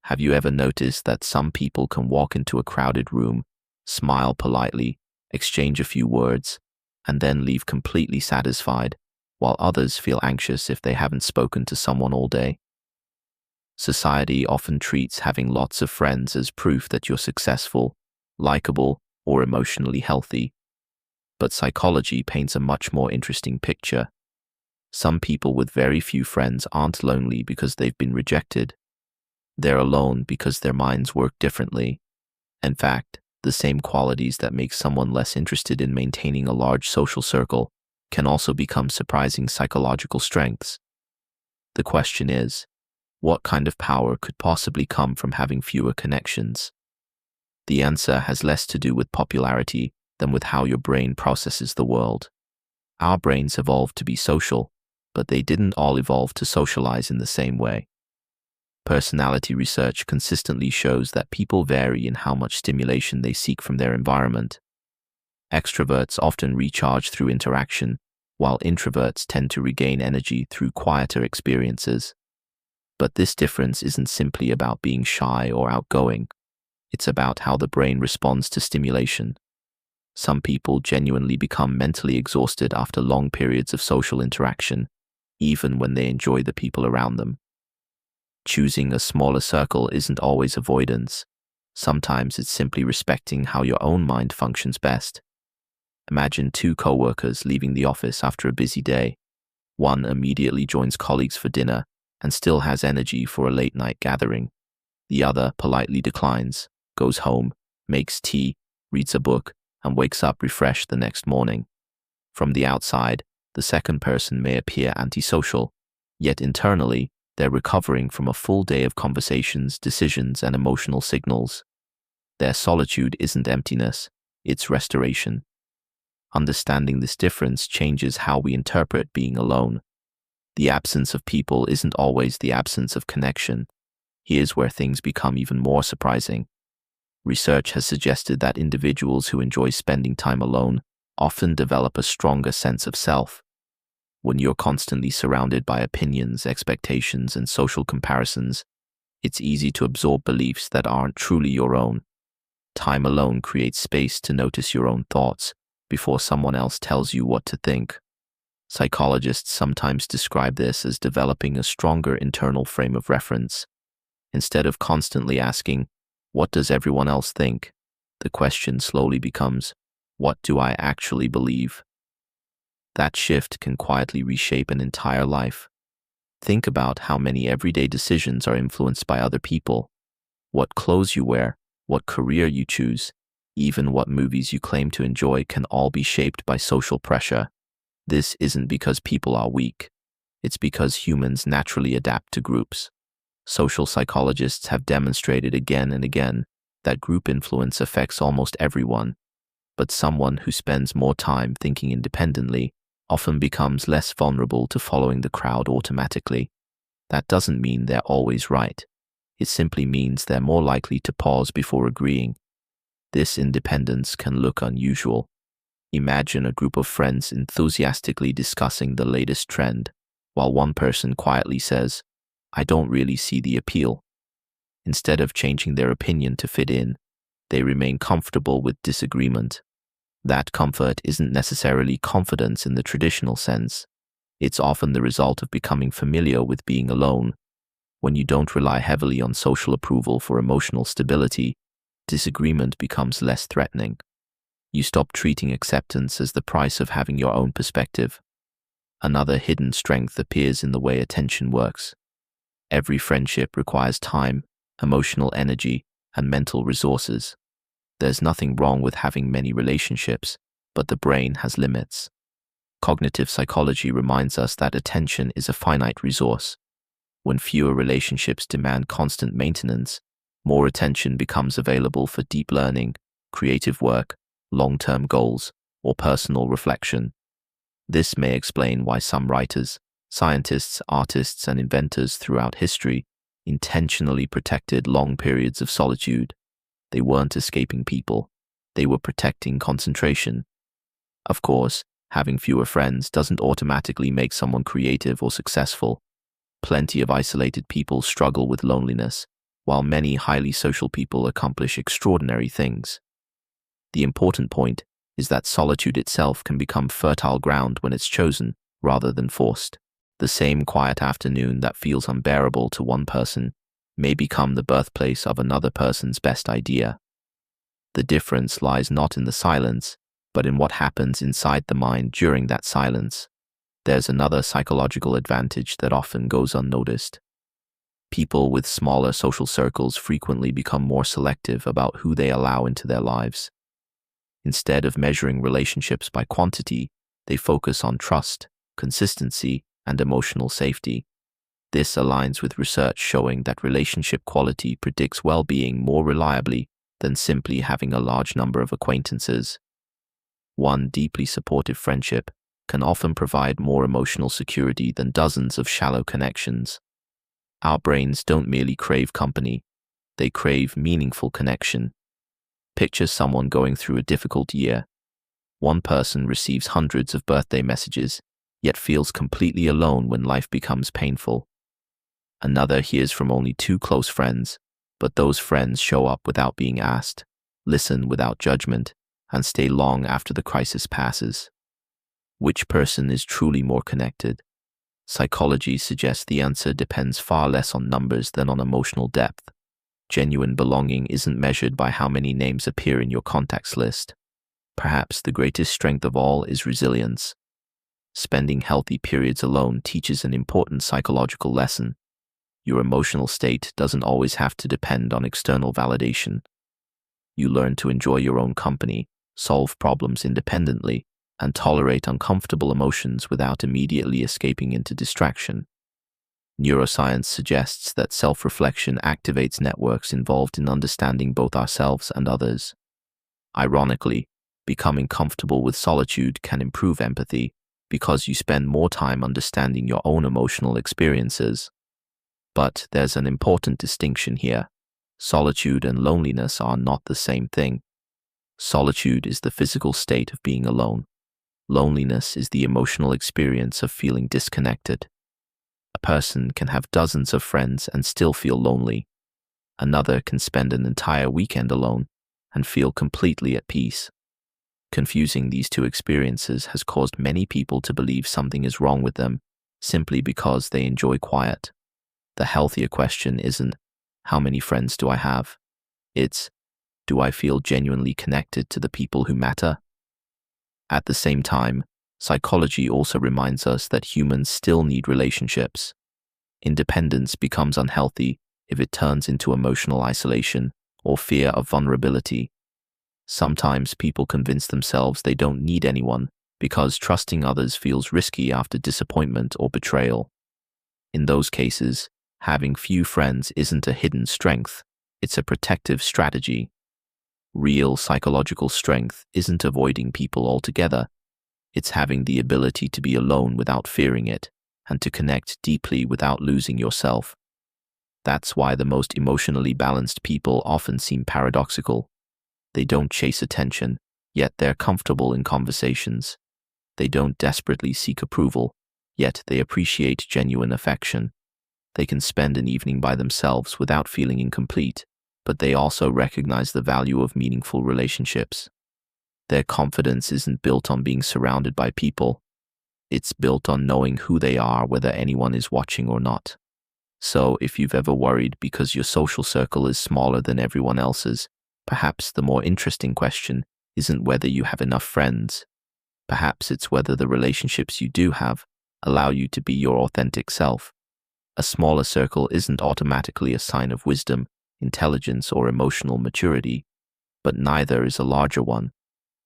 Have you ever noticed that some people can walk into a crowded room, smile politely, exchange a few words, and then leave completely satisfied, while others feel anxious if they haven't spoken to someone all day? Society often treats having lots of friends as proof that you're successful, likable, or emotionally healthy. But psychology paints a much more interesting picture. Some people with very few friends aren't lonely because they've been rejected. They're alone because their minds work differently. In fact, the same qualities that make someone less interested in maintaining a large social circle can also become surprising psychological strengths. The question is, what kind of power could possibly come from having fewer connections? The answer has less to do with popularity than with how your brain processes the world. Our brains evolved to be social, but they didn't all evolve to socialize in the same way. Personality research consistently shows that people vary in how much stimulation they seek from their environment. Extroverts often recharge through interaction, while introverts tend to regain energy through quieter experiences. But this difference isn't simply about being shy or outgoing. It's about how the brain responds to stimulation. Some people genuinely become mentally exhausted after long periods of social interaction, even when they enjoy the people around them. Choosing a smaller circle isn't always avoidance. Sometimes it's simply respecting how your own mind functions best. Imagine two co-workers leaving the office after a busy day. One immediately joins colleagues for dinner and still has energy for a late-night gathering. The other politely declines, goes home, makes tea, reads a book, and wakes up refreshed the next morning. From the outside, the second person may appear antisocial, yet internally, they're recovering from a full day of conversations, decisions, and emotional signals. Their solitude isn't emptiness, it's restoration. Understanding this difference changes how we interpret being alone. The absence of people isn't always the absence of connection. Here's where things become even more surprising. Research has suggested that individuals who enjoy spending time alone often develop a stronger sense of self. When you're constantly surrounded by opinions, expectations, and social comparisons, it's easy to absorb beliefs that aren't truly your own. Time alone creates space to notice your own thoughts before someone else tells you what to think. Psychologists sometimes describe this as developing a stronger internal frame of reference. Instead of constantly asking, "What does everyone else think?" the question slowly becomes, "What do I actually believe?" That shift can quietly reshape an entire life. Think about how many everyday decisions are influenced by other people. What clothes you wear, what career you choose, even what movies you claim to enjoy can all be shaped by social pressure. This isn't because people are weak. It's because humans naturally adapt to groups. Social psychologists have demonstrated again and again that group influence affects almost everyone, but someone who spends more time thinking independently often becomes less vulnerable to following the crowd automatically. That doesn't mean they're always right. It simply means they're more likely to pause before agreeing. This independence can look unusual. Imagine a group of friends enthusiastically discussing the latest trend, while one person quietly says, "I don't really see the appeal." Instead of changing their opinion to fit in, they remain comfortable with disagreement. That comfort isn't necessarily confidence in the traditional sense. It's often the result of becoming familiar with being alone. When you don't rely heavily on social approval for emotional stability, disagreement becomes less threatening. You stop treating acceptance as the price of having your own perspective. Another hidden strength appears in the way attention works. Every friendship requires time, emotional energy, and mental resources. There's nothing wrong with having many relationships, but the brain has limits. Cognitive psychology reminds us that attention is a finite resource. When fewer relationships demand constant maintenance, more attention becomes available for deep learning, creative work, long-term goals, or personal reflection. This may explain why some writers, scientists, artists, and inventors throughout history intentionally protected long periods of solitude. They weren't escaping people. They were protecting concentration. Of course, having fewer friends doesn't automatically make someone creative or successful. Plenty of isolated people struggle with loneliness, while many highly social people accomplish extraordinary things. The important point is that solitude itself can become fertile ground when it's chosen rather than forced. The same quiet afternoon that feels unbearable to one person may become the birthplace of another person's best idea. The difference lies not in the silence, but in what happens inside the mind during that silence. There's another psychological advantage that often goes unnoticed. People with smaller social circles frequently become more selective about who they allow into their lives. Instead of measuring relationships by quantity, they focus on trust, consistency, and emotional safety. This aligns with research showing that relationship quality predicts well-being more reliably than simply having a large number of acquaintances. One deeply supportive friendship can often provide more emotional security than dozens of shallow connections. Our brains don't merely crave company, they crave meaningful connection. Picture someone going through a difficult year. One person receives hundreds of birthday messages, yet feels completely alone when life becomes painful. Another hears from only two close friends, but those friends show up without being asked, listen without judgment, and stay long after the crisis passes. Which person is truly more connected? Psychology suggests the answer depends far less on numbers than on emotional depth. Genuine belonging isn't measured by how many names appear in your contacts list. Perhaps the greatest strength of all is resilience. Spending healthy periods alone teaches an important psychological lesson. Your emotional state doesn't always have to depend on external validation. You learn to enjoy your own company, solve problems independently, and tolerate uncomfortable emotions without immediately escaping into distraction. Neuroscience suggests that self-reflection activates networks involved in understanding both ourselves and others. Ironically, becoming comfortable with solitude can improve empathy because you spend more time understanding your own emotional experiences. But there's an important distinction here. Solitude and loneliness are not the same thing. Solitude is the physical state of being alone. Loneliness is the emotional experience of feeling disconnected. A person can have dozens of friends and still feel lonely. Another can spend an entire weekend alone and feel completely at peace. Confusing these two experiences has caused many people to believe something is wrong with them simply because they enjoy quiet. The healthier question isn't, how many friends do I have? It's, do I feel genuinely connected to the people who matter? At the same time, psychology also reminds us that humans still need relationships. Independence becomes unhealthy if it turns into emotional isolation or fear of vulnerability. Sometimes people convince themselves they don't need anyone because trusting others feels risky after disappointment or betrayal. In those cases, having few friends isn't a hidden strength, it's a protective strategy. Real psychological strength isn't avoiding people altogether, it's having the ability to be alone without fearing it, and to connect deeply without losing yourself. That's why the most emotionally balanced people often seem paradoxical. They don't chase attention, yet they're comfortable in conversations. They don't desperately seek approval, yet they appreciate genuine affection. They can spend an evening by themselves without feeling incomplete, but they also recognize the value of meaningful relationships. Their confidence isn't built on being surrounded by people. It's built on knowing who they are, whether anyone is watching or not. So, if you've ever worried because your social circle is smaller than everyone else's, perhaps the more interesting question isn't whether you have enough friends. Perhaps it's whether the relationships you do have allow you to be your authentic self. A smaller circle isn't automatically a sign of wisdom, intelligence, or emotional maturity, but neither is a larger one.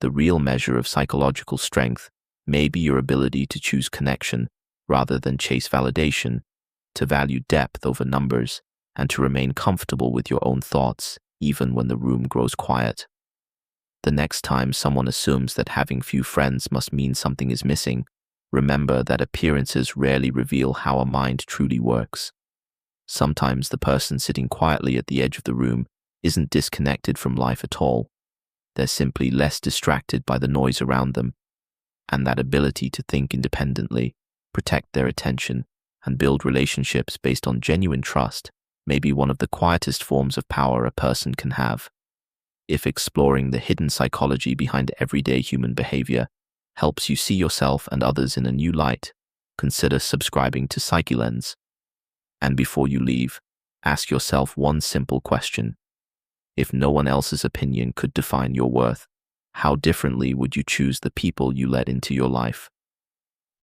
The real measure of psychological strength may be your ability to choose connection rather than chase validation, to value depth over numbers, and to remain comfortable with your own thoughts, even when the room grows quiet. The next time someone assumes that having few friends must mean something is missing, remember that appearances rarely reveal how a mind truly works. Sometimes the person sitting quietly at the edge of the room isn't disconnected from life at all. They're simply less distracted by the noise around them, and that ability to think independently, protect their attention, and build relationships based on genuine trust may be one of the quietest forms of power a person can have. If exploring the hidden psychology behind everyday human behavior helps you see yourself and others in a new light, consider subscribing to PsycheLens. And before you leave, ask yourself one simple question. If no one else's opinion could define your worth, how differently would you choose the people you let into your life?